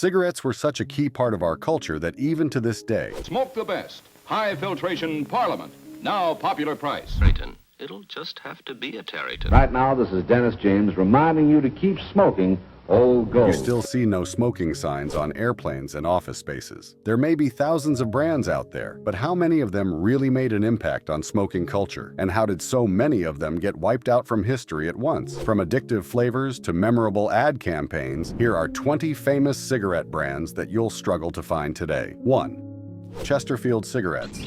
Cigarettes were such a key part of our culture that even to this day, Smoke the best. High filtration Parliament. Now popular price. Tarryton. It'll just have to be a Tarryton. Right now, this is Dennis James reminding you to keep smoking old gold. you still see no smoking signs on airplanes and office spaces. There may be thousands of brands out there, but how many of them really made an impact on smoking culture? And how did so many of them get wiped out from history at once? From addictive flavors to memorable ad campaigns, here are 20 famous cigarette brands that you'll struggle to find today. 1. Chesterfield cigarettes.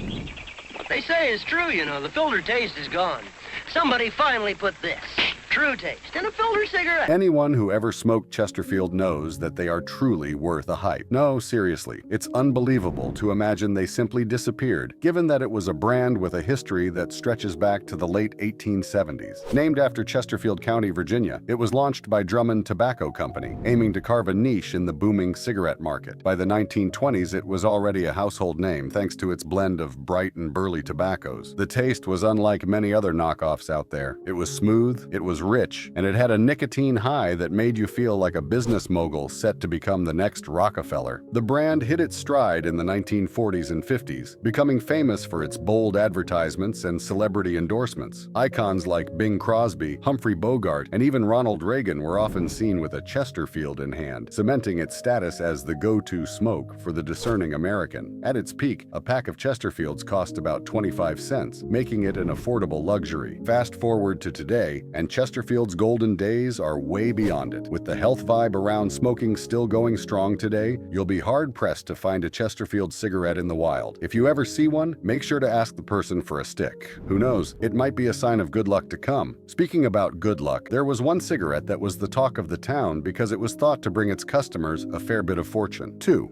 What they say is true, you know. The filter taste is gone. Somebody finally put this. True taste in a filter cigarette. Anyone who ever smoked Chesterfield knows that they are truly worth a hype. No, seriously, it's unbelievable to imagine they simply disappeared, given that it was a brand with a history that stretches back to the late 1870s. Named after Chesterfield County, Virginia, it was launched by Drummond Tobacco Company, aiming to carve a niche in the booming cigarette market. By the 1920s, it was already a household name thanks to its blend of bright and burly tobaccos. The taste was unlike many other knockoffs out there. It was smooth, it was rich, and it had a nicotine high that made you feel like a business mogul set to become the next Rockefeller. The brand hit its stride in the 1940s and 50s, becoming famous for its bold advertisements and celebrity endorsements. Icons like Bing Crosby, Humphrey Bogart, and even Ronald Reagan were often seen with a Chesterfield in hand, cementing its status as the go-to smoke for the discerning American. At its peak, a pack of Chesterfields cost about 25 cents, making it an affordable luxury. Fast forward to today, and Chesterfield's golden days are way beyond it. With the health vibe around smoking still going strong today, you'll be hard-pressed to find a Chesterfield cigarette in the wild. If you ever see one, make sure to ask the person for a stick. Who knows, it might be a sign of good luck to come. Speaking about good luck, there was one cigarette that was the talk of the town because it was thought to bring its customers a fair bit of fortune. 2.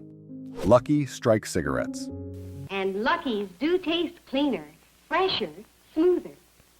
Lucky Strike cigarettes. And Lucky's do taste cleaner, fresher, smoother.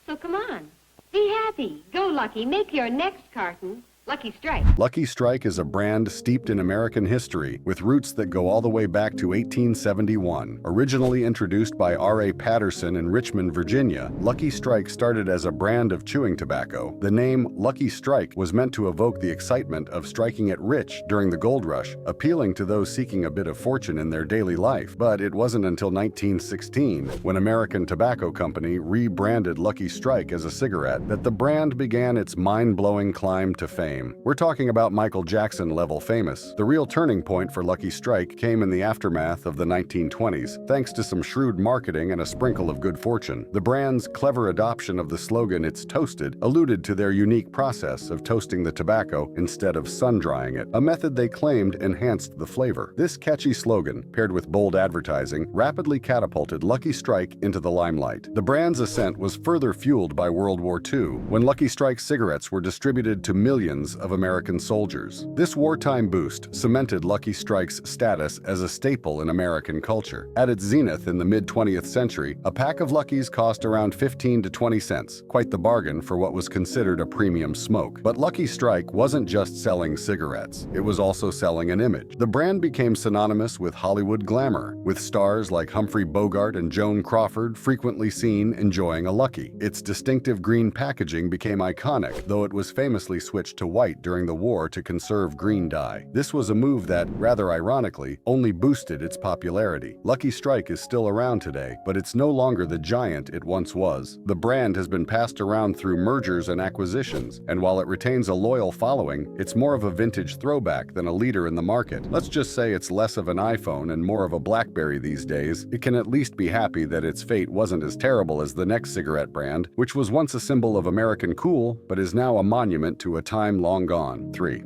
So come on, be happy. Go Lucky, make your next carton Lucky Strike. Lucky Strike is a brand steeped in American history with roots that go all the way back to 1871. Originally introduced by R.A. Patterson in Richmond, Virginia, Lucky Strike started as a brand of chewing tobacco. The name Lucky Strike was meant to evoke the excitement of striking it rich during the gold rush, appealing to those seeking a bit of fortune in their daily life. But it wasn't until 1916, when American Tobacco Company rebranded Lucky Strike as a cigarette, that the brand began its mind-blowing climb to fame. We're talking about Michael Jackson-level famous. The real turning point for Lucky Strike came in the aftermath of the 1920s, thanks to some shrewd marketing and a sprinkle of good fortune. The brand's clever adoption of the slogan "It's Toasted" alluded to their unique process of toasting the tobacco instead of sun-drying it, a method they claimed enhanced the flavor. This catchy slogan, paired with bold advertising, rapidly catapulted Lucky Strike into the limelight. The brand's ascent was further fueled by World War II, when Lucky Strike cigarettes were distributed to millions of American soldiers. This wartime boost cemented Lucky Strike's status as a staple in American culture. At its zenith in the mid-20th century, a pack of Luckies cost around 15 to 20 cents, quite the bargain for what was considered a premium smoke. But Lucky Strike wasn't just selling cigarettes, it was also selling an image. The brand became synonymous with Hollywood glamour, with stars like Humphrey Bogart and Joan Crawford frequently seen enjoying a Lucky. Its distinctive green packaging became iconic, though it was famously switched to white during the war to conserve green dye. This was a move that, rather ironically, only boosted its popularity. Lucky Strike is still around today, but it's no longer the giant it once was. The brand has been passed around through mergers and acquisitions, and while it retains a loyal following, it's more of a vintage throwback than a leader in the market. Let's just say it's less of an iPhone and more of a BlackBerry these days. It can at least be happy that its fate wasn't as terrible as the next cigarette brand, which was once a symbol of American cool, but is now a monument to a time long gone. 3.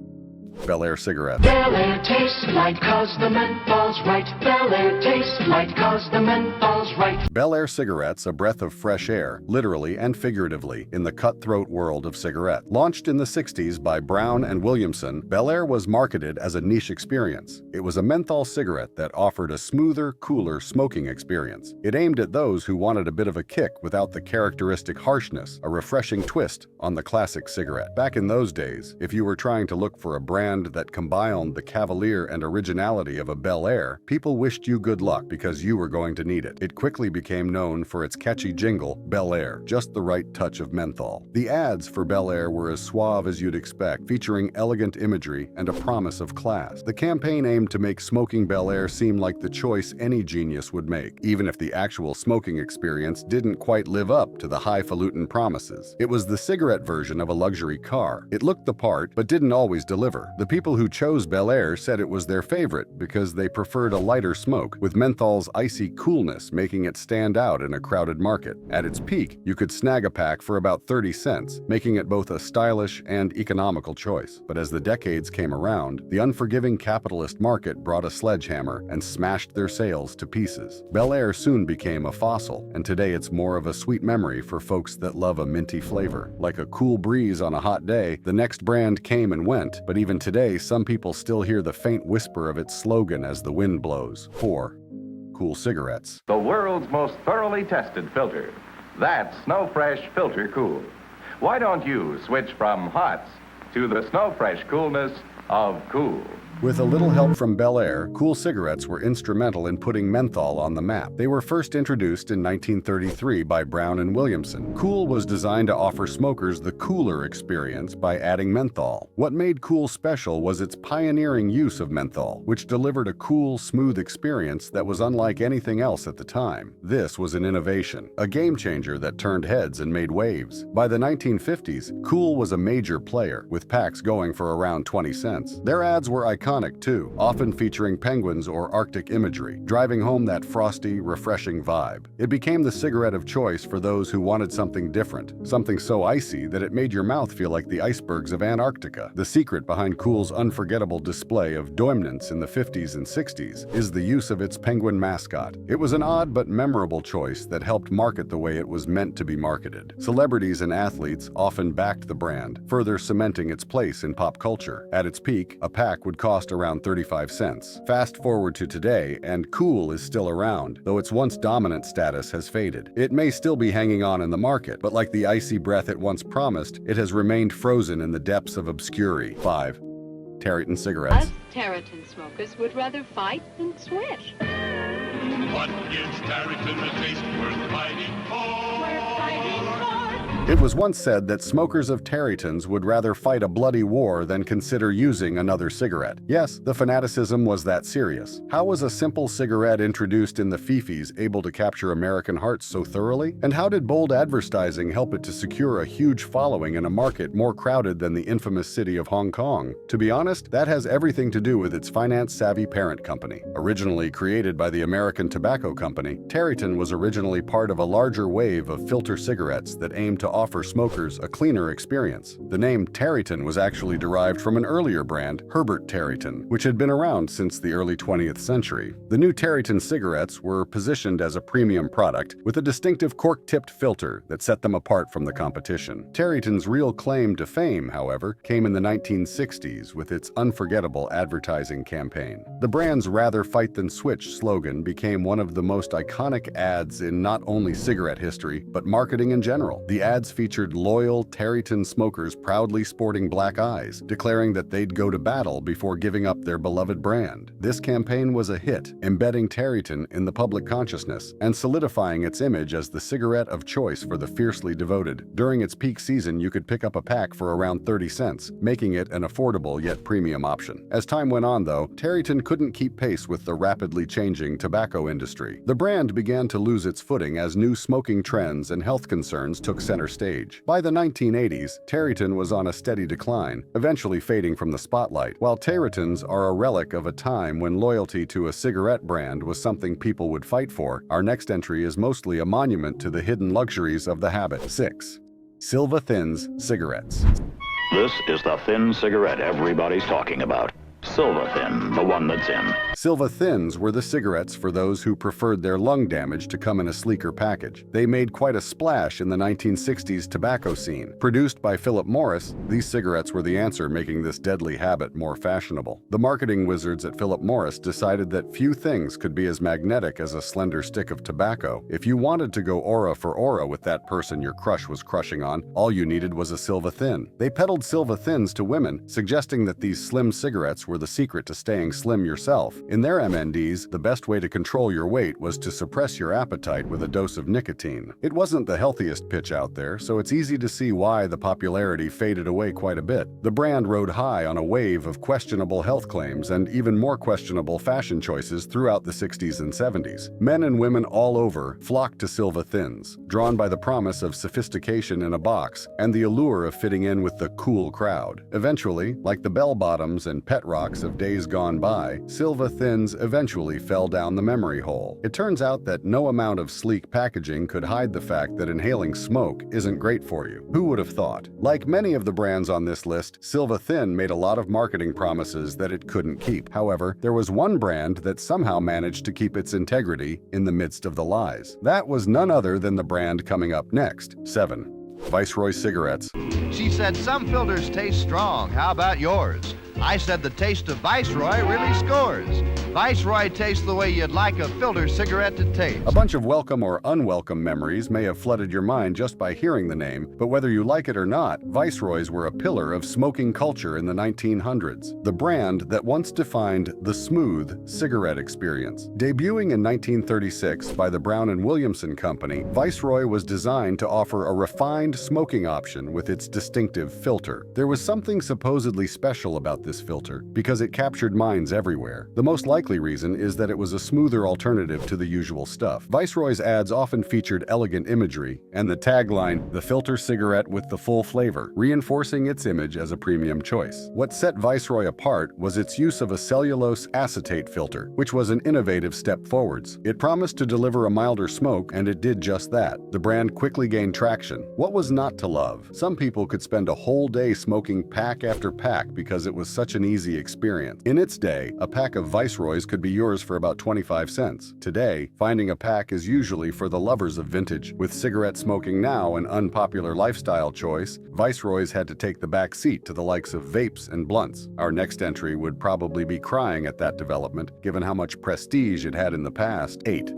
Bel Air cigarettes. Bel Air tastes light 'cause the menthol's right. Bel Air tastes light 'cause the menthol's right. Bel Air cigarettes, a breath of fresh air, literally and figuratively, in the cutthroat world of cigarette. Launched in the 60s by Brown and Williamson, Bel Air was marketed as a niche experience. It was a menthol cigarette that offered a smoother, cooler smoking experience. It aimed at those who wanted a bit of a kick without the characteristic harshness, a refreshing twist on the classic cigarette. Back in those days, if you were trying to look for a brand brand that combined the cavalier and originality of a Bel Air, people wished you good luck because you were going to need it. It quickly became known for its catchy jingle, Bel Air, just the right touch of menthol. The ads for Bel Air were as suave as you'd expect, featuring elegant imagery and a promise of class. The campaign aimed to make smoking Bel Air seem like the choice any genius would make, even if the actual smoking experience didn't quite live up to the highfalutin promises. It was the cigarette version of a luxury car. It looked the part, but didn't always deliver. The people who chose Bel Air said it was their favorite because they preferred a lighter smoke, with menthol's icy coolness making it stand out in a crowded market. At its peak, you could snag a pack for about 30 cents, making it both a stylish and economical choice. But as the decades came around, the unforgiving capitalist market brought a sledgehammer and smashed their sales to pieces. Bel Air soon became a fossil, and today it's more of a sweet memory for folks that love a minty flavor. Like a cool breeze on a hot day, the next brand came and went, but even today, some people still hear the faint whisper of its slogan as the wind blows. 4. Cool cigarettes. The world's most thoroughly tested filter. That's Snow Fresh Filter Cool. Why don't you switch from hots to the Snow Fresh coolness of cool? With a little help from Bel Air, Cool cigarettes were instrumental in putting menthol on the map. They were first introduced in 1933 by Brown and Williamson. Cool was designed to offer smokers the cooler experience by adding menthol. What made Cool special was its pioneering use of menthol, which delivered a cool, smooth experience that was unlike anything else at the time. This was an innovation, a game changer that turned heads and made waves. By the 1950s, Cool was a major player, with packs going for around 20 cents. Their ads were iconic too, often featuring penguins or Arctic imagery, driving home that frosty, refreshing vibe. It became the cigarette of choice for those who wanted something different, something so icy that it made your mouth feel like the icebergs of Antarctica. The secret behind Cool's unforgettable display of dominance in the 50s and 60s is the use of its penguin mascot. It was an odd but memorable choice that helped market the way it was meant to be marketed. Celebrities and athletes often backed the brand, further cementing its place in pop culture. At its peak, a pack would cost around 35 cents. Fast forward to today, and Cool is still around, though its once dominant status has faded. It may still be hanging on in the market, but like the icy breath it once promised, it has remained frozen in the depths of obscurity. 5. Tareyton cigarettes. Us Tareyton smokers would rather fight than switch. What gives Tareyton a taste worth fighting for? We're fighting for. It was once said that smokers of Tareytons would rather fight a bloody war than consider using another cigarette. Yes, the fanaticism was that serious. How was a simple cigarette introduced in the fifis able to capture American hearts so thoroughly? And how did bold advertising help it to secure a huge following in a market more crowded than the infamous city of Hong Kong? To be honest, that has everything to do with its finance-savvy parent company. Originally created by the American Tobacco Company, Tareyton was originally part of a larger wave of filter cigarettes that aimed to offer smokers a cleaner experience. The name Tareyton was actually derived from an earlier brand, Herbert Tareyton, which had been around since the early 20th century. The new Tareyton cigarettes were positioned as a premium product with a distinctive cork-tipped filter that set them apart from the competition. Tareyton's real claim to fame, however, came in the 1960s with its unforgettable advertising campaign. The brand's "rather fight than switch" slogan became one of the most iconic ads in not only cigarette history, but marketing in general. The ads featured loyal Tareyton smokers proudly sporting black eyes, declaring that they'd go to battle before giving up their beloved brand. This campaign was a hit, embedding Tareyton in the public consciousness and solidifying its image as the cigarette of choice for the fiercely devoted. During its peak season, you could pick up a pack for around 30 cents, making it an affordable yet premium option. As time went on, though, Tareyton couldn't keep pace with the rapidly changing tobacco industry. The brand began to lose its footing as new smoking trends and health concerns took center stage. By the 1980s, Tareyton was on a steady decline, eventually fading from the spotlight. While Tareytons are a relic of a time when loyalty to a cigarette brand was something people would fight for, our next entry is mostly a monument to the hidden luxuries of the habit. 6. Silva Thins cigarettes. This is the thin cigarette everybody's talking about. Silver Thin, the one that's in. Silva Thins were the cigarettes for those who preferred their lung damage to come in a sleeker package. They made quite a splash in the 1960s tobacco scene. Produced by Philip Morris, these cigarettes were the answer, making this deadly habit more fashionable. The marketing wizards at Philip Morris decided that few things could be as magnetic as a slender stick of tobacco. If you wanted to go aura for aura with that person your crush was crushing on, all you needed was a Silva Thin. They peddled Silva Thins to women, suggesting that these slim cigarettes were the secret to staying slim yourself. In their MNDs, the best way to control your weight was to suppress your appetite with a dose of nicotine. It wasn't the healthiest pitch out there, so it's easy to see why the popularity faded away quite a bit. The brand rode high on a wave of questionable health claims and even more questionable fashion choices throughout the 60s and 70s. Men and women all over flocked to Silva Thins, drawn by the promise of sophistication in a box and the allure of fitting in with the cool crowd. Eventually, like the bell-bottoms and pet rocks of days gone by, Silva Thins eventually fell down the memory hole. It turns out that no amount of sleek packaging could hide the fact that inhaling smoke isn't great for you. Who would have thought? Like many of the brands on this list, Silva Thin made a lot of marketing promises that it couldn't keep. However, there was one brand that somehow managed to keep its integrity in the midst of the lies. That was none other than the brand coming up next. 7. Viceroy cigarettes. She said some filters taste strong. How about yours? I said the taste of Viceroy really scores. Viceroy tastes the way you'd like a filter cigarette to taste. A bunch of welcome or unwelcome memories may have flooded your mind just by hearing the name, but whether you like it or not, Viceroys were a pillar of smoking culture in the 1900s. The brand that once defined the smooth cigarette experience. Debuting in 1936 by the Brown & Williamson Company, Viceroy was designed to offer a refined smoking option with its distinctive filter. There was something supposedly special about this filter because it captured minds everywhere. The most likely reason is that it was a smoother alternative to the usual stuff. Viceroy's ads often featured elegant imagery and the tagline, "The filter cigarette with the full flavor," reinforcing its image as a premium choice. What set Viceroy apart was its use of a cellulose acetate filter, which was an innovative step forwards. It promised to deliver a milder smoke, and it did just that. The brand quickly gained traction. What was not to love? Some people could spend a whole day smoking pack after pack because it was such an easy experience. In its day, a pack of Viceroys could be yours for about 25 cents. Today, finding a pack is usually for the lovers of vintage. With cigarette smoking now an unpopular lifestyle choice, Viceroys had to take the back seat to the likes of vapes and blunts. Our next entry would probably be crying at that development, given how much prestige it had in the past. 8.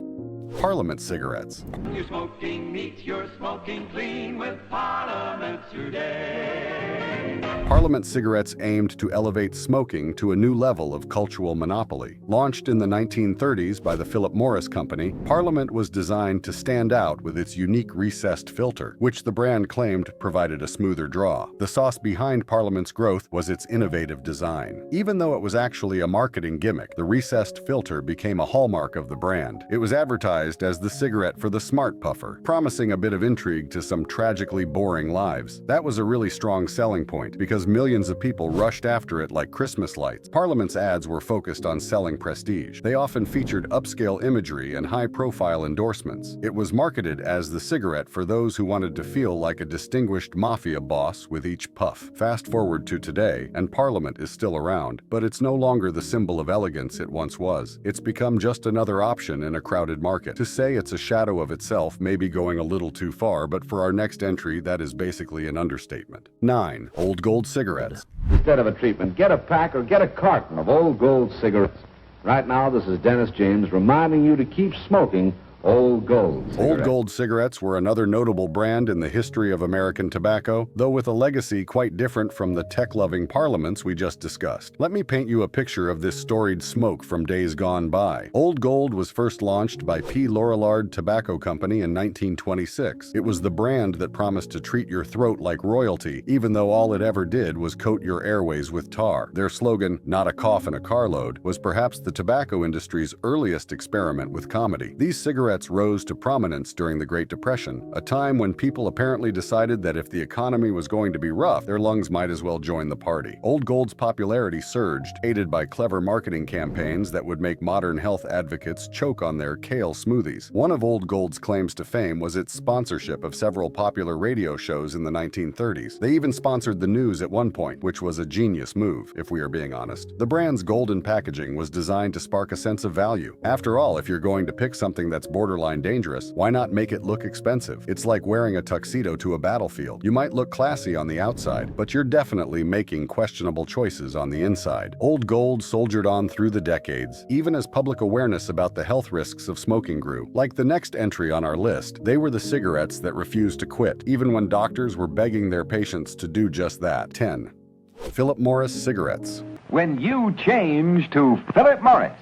Parliament cigarettes. You're smoking neat, you're smoking clean with Parliament today. Parliament cigarettes aimed to elevate smoking to a new level of cultural monopoly. Launched in the 1930s by the Philip Morris Company, Parliament was designed to stand out with its unique recessed filter, which the brand claimed provided a smoother draw. The sauce behind Parliament's growth was its innovative design. Even though it was actually a marketing gimmick, the recessed filter became a hallmark of the brand. It was advertised as the cigarette for the smart puffer, promising a bit of intrigue to some tragically boring lives. That was a really strong selling point because millions of people rushed after it like Christmas lights. Parliament's ads were focused on selling prestige. They often featured upscale imagery and high-profile endorsements. It was marketed as the cigarette for those who wanted to feel like a distinguished mafia boss with each puff. Fast forward to today, and Parliament is still around, but it's no longer the symbol of elegance it once was. It's become just another option in a crowded market. To say it's a shadow of itself may be going a little too far, but for our next entry, that is basically an understatement. 9. Old Gold cigarettes. Instead of a treatment, get a pack or get a carton of Old Gold cigarettes. Right now, this is Dennis James reminding you to keep smoking Old Gold cigarettes. Old Gold cigarettes were another notable brand in the history of American tobacco, though with a legacy quite different from the tech-loving Parliaments we just discussed. Let me paint you a picture of this storied smoke from days gone by. Old Gold was first launched by P. Lorillard Tobacco Company in 1926. It was the brand that promised to treat your throat like royalty, even though all it ever did was coat your airways with tar. Their slogan, "Not a cough in a carload," was perhaps the tobacco industry's earliest experiment with comedy. These cigarettes cigarettes rose to prominence during the Great Depression, a time when people apparently decided that if the economy was going to be rough, their lungs might as well join the party. Old Gold's popularity surged, aided by clever marketing campaigns that would make modern health advocates choke on their kale smoothies. One of Old Gold's claims to fame was its sponsorship of several popular radio shows in the 1930s. They even sponsored the news at one point, which was a genius move, if we are being honest. The brand's golden packaging was designed to spark a sense of value. After all, if you're going to pick something that's borderline dangerous, why not make it look expensive? It's like wearing a tuxedo to a battlefield. You might look classy on the outside, but you're definitely making questionable choices on the inside. Old Gold soldiered on through the decades, even as public awareness about the health risks of smoking grew. Like the next entry on our list, they were the cigarettes that refused to quit, even when doctors were begging their patients to do just that. 10. Philip Morris cigarettes. When you change to Philip Morris,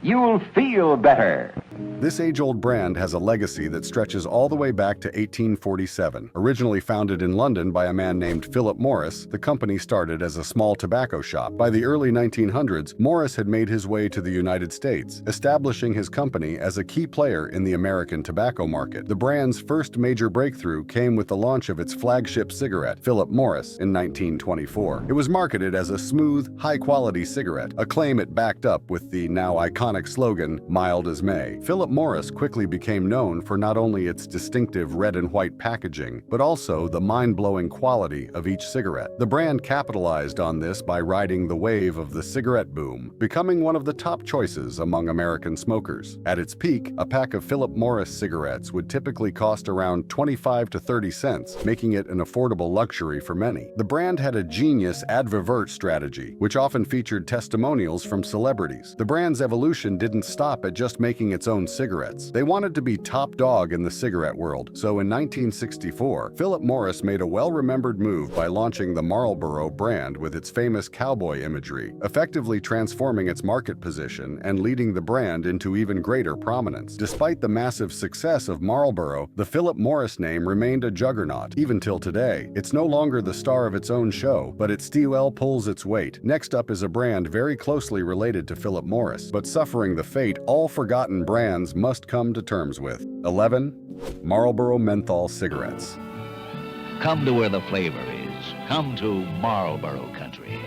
you'll feel better. This age-old brand has a legacy that stretches all the way back to 1847. Originally founded in London by a man named Philip Morris, the company started as a small tobacco shop. By the early 1900s, Morris had made his way to the United States, establishing his company as a key player in the American tobacco market. The brand's first major breakthrough came with the launch of its flagship cigarette, Philip Morris, in 1924. It was marketed as a smooth, high-quality cigarette, a claim it backed up with the now iconic slogan, "Mild as May." Philip Morris quickly became known for not only its distinctive red and white packaging, but also the mind-blowing quality of each cigarette. The brand capitalized on this by riding the wave of the cigarette boom, becoming one of the top choices among American smokers. At its peak, a pack of Philip Morris cigarettes would typically cost around 25 to 30 cents, making it an affordable luxury for many. The brand had a genius advert strategy, which often featured testimonials from celebrities. The brand's evolution didn't stop at just making its own cigarettes. They wanted to be top dog in the cigarette world, so in 1964, Philip Morris made a well-remembered move by launching the Marlboro brand with its famous cowboy imagery, effectively transforming its market position and leading the brand into even greater prominence. Despite the massive success of Marlboro, the Philip Morris name remained a juggernaut, even till today. It's no longer the star of its own show, but it still pulls its weight. Next up is a brand very closely related to Philip Morris, but suffering the fate all forgotten brands must come to terms with. 11. Marlboro menthol cigarettes. Come to where the flavor is. Come to Marlboro country.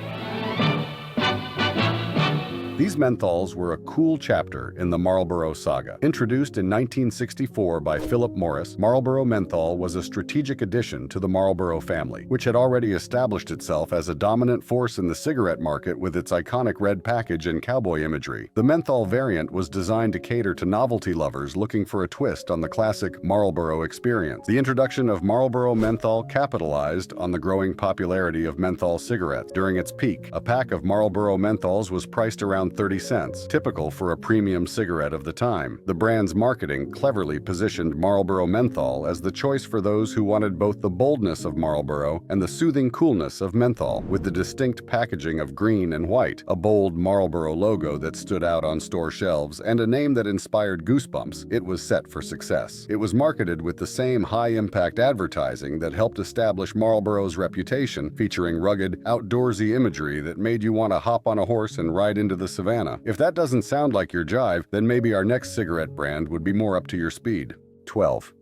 These menthols were a cool chapter in the Marlboro saga. Introduced in 1964 by Philip Morris, Marlboro Menthol was a strategic addition to the Marlboro family, which had already established itself as a dominant force in the cigarette market with its iconic red package and cowboy imagery. The menthol variant was designed to cater to novelty lovers looking for a twist on the classic Marlboro experience. The introduction of Marlboro Menthol capitalized on the growing popularity of menthol cigarettes. During its peak, a pack of Marlboro Menthols was priced around 30 cents, typical for a premium cigarette of the time. The brand's marketing cleverly positioned Marlboro Menthol as the choice for those who wanted both the boldness of Marlboro and the soothing coolness of menthol, with the distinct packaging of green and white, a bold Marlboro logo that stood out on store shelves, and a name that inspired goosebumps. It was set for success. It was marketed with the same high-impact advertising that helped establish Marlboro's reputation, featuring rugged, outdoorsy imagery that made you want to hop on a horse and ride into the savannah. If that doesn't sound like your jive, then maybe our next cigarette brand would be more up to your speed. 12.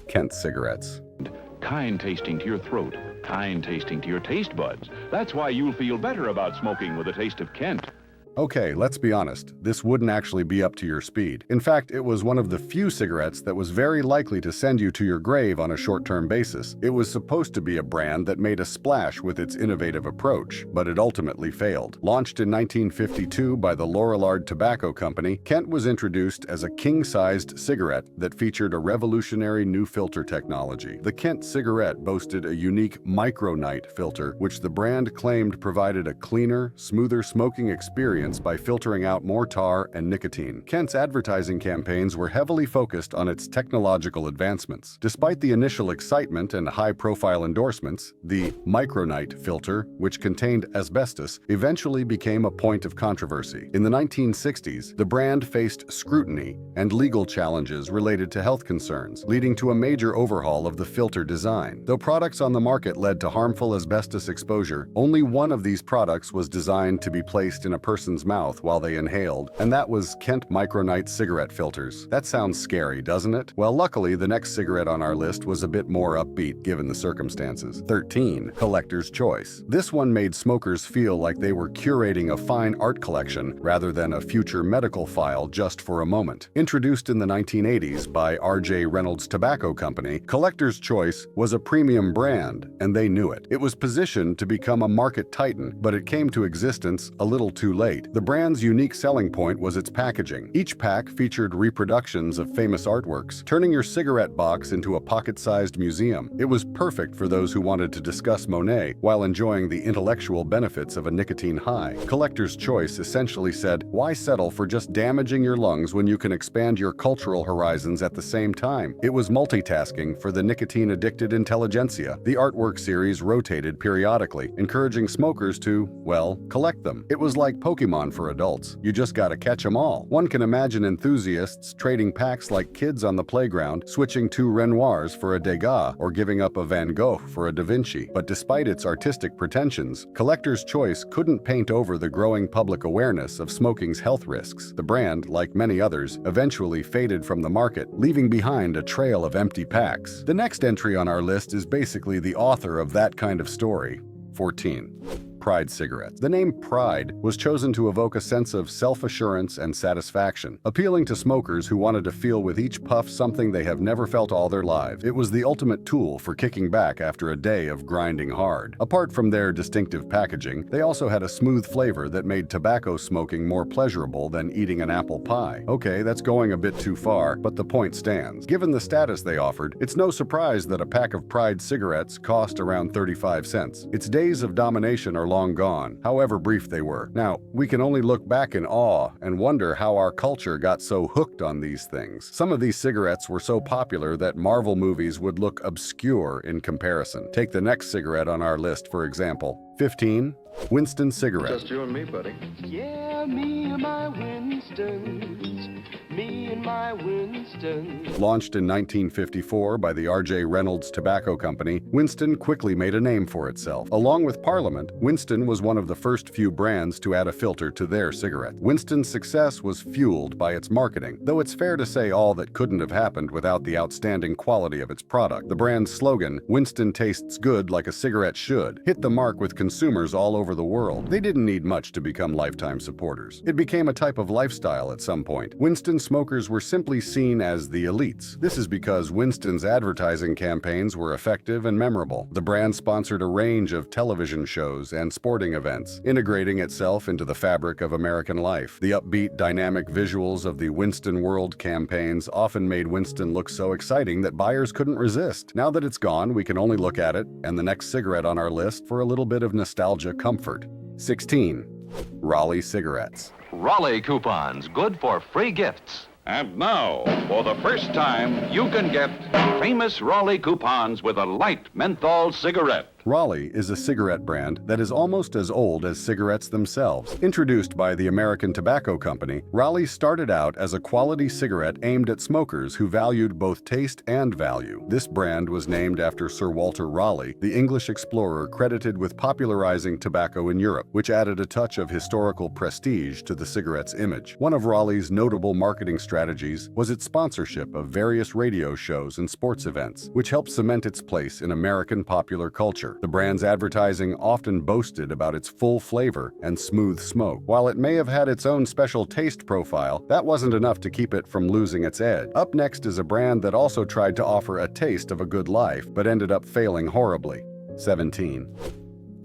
Kent cigarettes. Kind tasting to your throat, kind tasting to your taste buds. That's why you'll feel better about smoking with a taste of Kent. Okay, let's be honest, this wouldn't actually be up to your speed. In fact, it was one of the few cigarettes that was very likely to send you to your grave on a short-term basis. It was supposed to be a brand that made a splash with its innovative approach, but it ultimately failed. Launched in 1952 by the Lorillard Tobacco Company, Kent was introduced as a king-sized cigarette that featured a revolutionary new filter technology. The Kent cigarette boasted a unique micro-night filter, which the brand claimed provided a cleaner, smoother smoking experience by filtering out more tar and nicotine. Kent's advertising campaigns were heavily focused on its technological advancements. Despite the initial excitement and high-profile endorsements, the Micronite filter, which contained asbestos, eventually became a point of controversy. In the 1960s, the brand faced scrutiny and legal challenges related to health concerns, leading to a major overhaul of the filter design. Though products on the market led to harmful asbestos exposure, only one of these products was designed to be placed in a person's person's mouth while they inhaled, and that was Kent Micronite cigarette filters. That sounds scary, doesn't it? Well, luckily, the next cigarette on our list was a bit more upbeat given the circumstances. 13. Collector's Choice. This one made smokers feel like they were curating a fine art collection rather than a future medical file just for a moment. Introduced in the 1980s by R.J. Reynolds Tobacco Company, Collector's Choice was a premium brand, and they knew it. It was positioned to become a market titan, but it came to existence a little too late. The brand's unique selling point was its packaging. Each pack featured reproductions of famous artworks, turning your cigarette box into a pocket-sized museum. It was perfect for those who wanted to discuss Monet while enjoying the intellectual benefits of a nicotine high. Collector's Choice essentially said, why settle for just damaging your lungs when you can expand your cultural horizons at the same time? It was multitasking for the nicotine-addicted intelligentsia. The artwork series rotated periodically, encouraging smokers to, well, collect them. It was like Pokemon for adults. You just gotta catch them all. One can imagine enthusiasts trading packs like kids on the playground, switching two Renoirs for a Degas, or giving up a Van Gogh for a Da Vinci. But despite its artistic pretensions, Collector's Choice couldn't paint over the growing public awareness of smoking's health risks. The brand, like many others, eventually faded from the market, leaving behind a trail of empty packs. The next entry on our list is basically the author of that kind of story. 14. Pride cigarettes. The name Pride was chosen to evoke a sense of self-assurance and satisfaction, appealing to smokers who wanted to feel with each puff something they have never felt all their lives. It was the ultimate tool for kicking back after a day of grinding hard. Apart from their distinctive packaging, they also had a smooth flavor that made tobacco smoking more pleasurable than eating an apple pie. Okay, that's going a bit too far, but the point stands. Given the status they offered, it's no surprise that a pack of Pride cigarettes cost around 35 cents. Its days of domination are long gone, however brief they were. Now, we can only look back in awe and wonder how our culture got so hooked on these things. Some of these cigarettes were so popular that Marvel movies would look obscure in comparison. Take the next cigarette on our list, for example. 15. Winston cigarette. Just you and me, buddy. Yeah, me and my Winstons. Me and my Winstons. Launched in 1954 by the R.J. Reynolds Tobacco Company, Winston quickly made a name for itself. Along with Parliament, Winston was one of the first few brands to add a filter to their cigarette. Winston's success was fueled by its marketing, though it's fair to say all that couldn't have happened without the outstanding quality of its product. The brand's slogan, "Winston tastes good like a cigarette should," hit the mark with consumers all over the world. They didn't need much to become lifetime supporters. It became a type of lifestyle at some point. Winston smokers were simply seen as the elites. This is because Winston's advertising campaigns were effective and memorable. The brand sponsored a range of television shows and sporting events, integrating itself into the fabric of American life. The upbeat, dynamic visuals of the Winston World campaigns often made Winston look so exciting that buyers couldn't resist. Now that it's gone, we can only look at it and the next cigarette on our list for a little bit of nostalgia comfort. 16. Raleigh cigarettes. Raleigh coupons, good for free gifts. And now, for the first time, you can get famous Raleigh coupons with a light menthol cigarette. Raleigh is a cigarette brand that is almost as old as cigarettes themselves. Introduced by the American Tobacco Company, Raleigh started out as a quality cigarette aimed at smokers who valued both taste and value. This brand was named after Sir Walter Raleigh, the English explorer credited with popularizing tobacco in Europe, which added a touch of historical prestige to the cigarette's image. One of Raleigh's notable marketing strategies was its sponsorship of various radio shows and sports events, which helped cement its place in American popular culture. The brand's advertising often boasted about its full flavor and smooth smoke. While it may have had its own special taste profile, that wasn't enough to keep it from losing its edge. Up next is a brand that also tried to offer a taste of a good life, but ended up failing horribly. 17.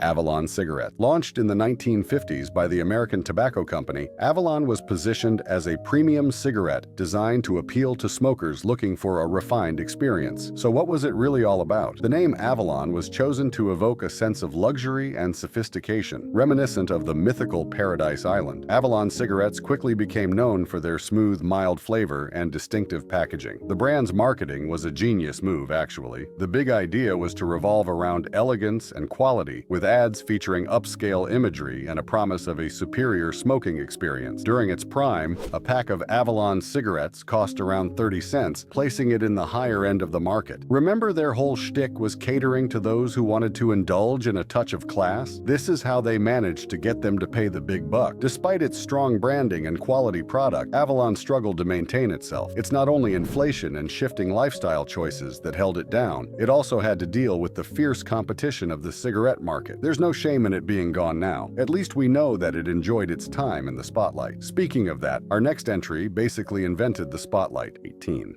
Avalon cigarette. Launched in the 1950s by the American Tobacco Company, Avalon was positioned as a premium cigarette designed to appeal to smokers looking for a refined experience. So what was it really all about? The name Avalon was chosen to evoke a sense of luxury and sophistication, reminiscent of the mythical Paradise Island. Avalon cigarettes quickly became known for their smooth, mild flavor and distinctive packaging. The brand's marketing was a genius move, actually. The big idea was to revolve around elegance and quality, with ads featuring upscale imagery and a promise of a superior smoking experience. During its prime, a pack of Avalon cigarettes cost around 30 cents, placing it in the higher end of the market. Remember, their whole shtick was catering to those who wanted to indulge in a touch of class? This is how they managed to get them to pay the big buck. Despite its strong branding and quality product, Avalon struggled to maintain itself. It's not only inflation and shifting lifestyle choices that held it down, it also had to deal with the fierce competition of the cigarette market. There's no shame in it being gone now. At least we know that it enjoyed its time in the spotlight. Speaking of that, our next entry basically invented the spotlight. 18.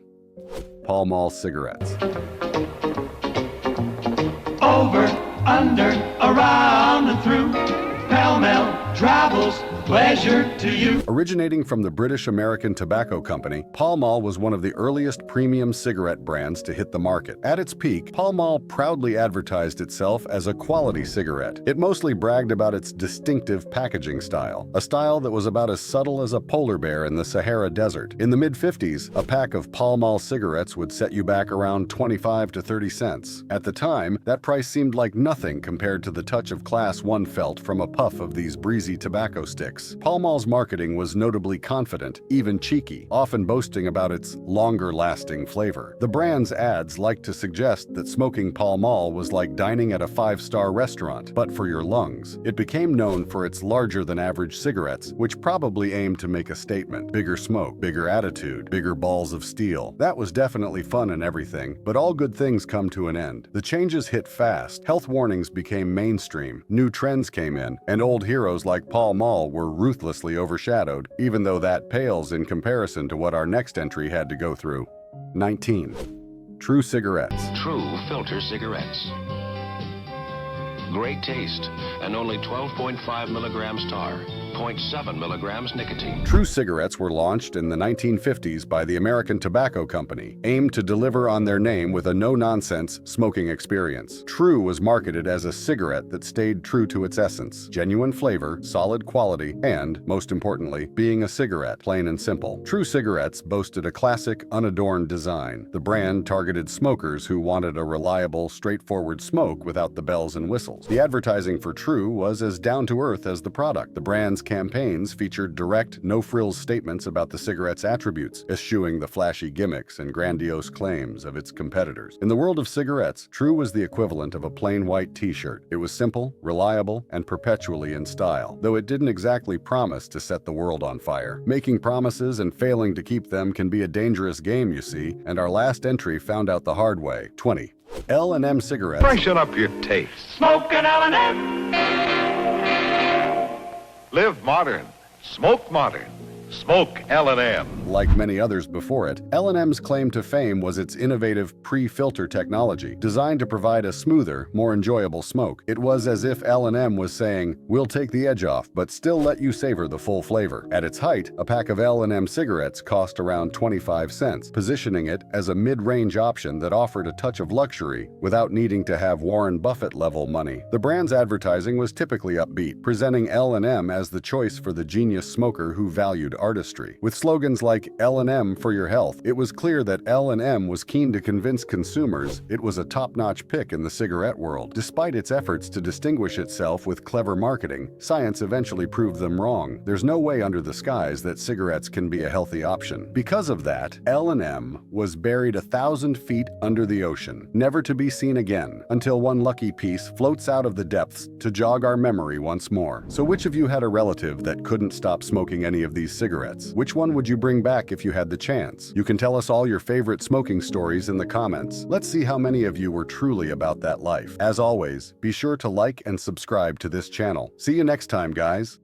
Pall Mall cigarettes. Over, under, around and through, pell-mell travels, pleasure to you. Originating from the British American Tobacco Company, Pall Mall was one of the earliest premium cigarette brands to hit the market. At its peak, Pall Mall proudly advertised itself as a quality cigarette. It mostly bragged about its distinctive packaging style, a style that was about as subtle as a polar bear in the Sahara Desert. In the mid-50s, a pack of Pall Mall cigarettes would set you back around 25 to 30 cents. At the time, that price seemed like nothing compared to the touch of class one felt from a puff of these breezy tobacco sticks. Pall Mall's marketing was notably confident, even cheeky, often boasting about its longer-lasting flavor. The brand's ads liked to suggest that smoking Pall Mall was like dining at a five-star restaurant, but for your lungs. It became known for its larger-than-average cigarettes, which probably aimed to make a statement. Bigger smoke, bigger attitude, bigger balls of steel. That was definitely fun and everything, but all good things come to an end. The changes hit fast, health warnings became mainstream, new trends came in, and old heroes like Pall Mall were ruthlessly overshadowed, even though that pales in comparison to what our next entry had to go through. 19. True cigarettes. True filter cigarettes. Great taste and only 12.5 milligrams tar, 0.7 milligrams nicotine. True cigarettes were launched in the 1950s by the American Tobacco Company, aimed to deliver on their name with a no-nonsense smoking experience. True was marketed as a cigarette that stayed true to its essence: genuine flavor, solid quality, and, most importantly, being a cigarette, plain and simple. True cigarettes boasted a classic, unadorned design. The brand targeted smokers who wanted a reliable, straightforward smoke without the bells and whistles. The advertising for True was as down-to-earth as the product. The brand's campaigns featured direct, no-frills statements about the cigarette's attributes, eschewing the flashy gimmicks and grandiose claims of its competitors. In the world of cigarettes, True was the equivalent of a plain white t-shirt. It was simple, reliable, and perpetually in style, though it didn't exactly promise to set the world on fire. Making promises and failing to keep them can be a dangerous game, you see, and our last entry found out the hard way. 20. L&M cigarettes. Freshen up your taste. Smoke an L&M. Live modern. Smoke modern. Smoke L&M. Like many others before it, L&M's claim to fame was its innovative pre-filter technology, designed to provide a smoother, more enjoyable smoke. It was as if L&M was saying, "We'll take the edge off, but still let you savor the full flavor." At its height, a pack of L&M cigarettes cost around 25 cents, positioning it as a mid-range option that offered a touch of luxury without needing to have Warren Buffett-level money. The brand's advertising was typically upbeat, presenting L&M as the choice for the genius smoker who valued artistry. With slogans like L&M for your health, it was clear that L&M was keen to convince consumers it was a top-notch pick in the cigarette world. Despite its efforts to distinguish itself with clever marketing, science eventually proved them wrong. There's no way under the skies that cigarettes can be a healthy option. Because of that, L&M was buried 1,000 feet under the ocean, never to be seen again, until one lucky piece floats out of the depths to jog our memory once more. So which of you had a relative that couldn't stop smoking any of these cigarettes? Which one would you bring back if you had the chance? You can tell us all your favorite smoking stories in the comments. Let's see how many of you were truly about that life. As always, be sure to like and subscribe to this channel. See you next time, guys.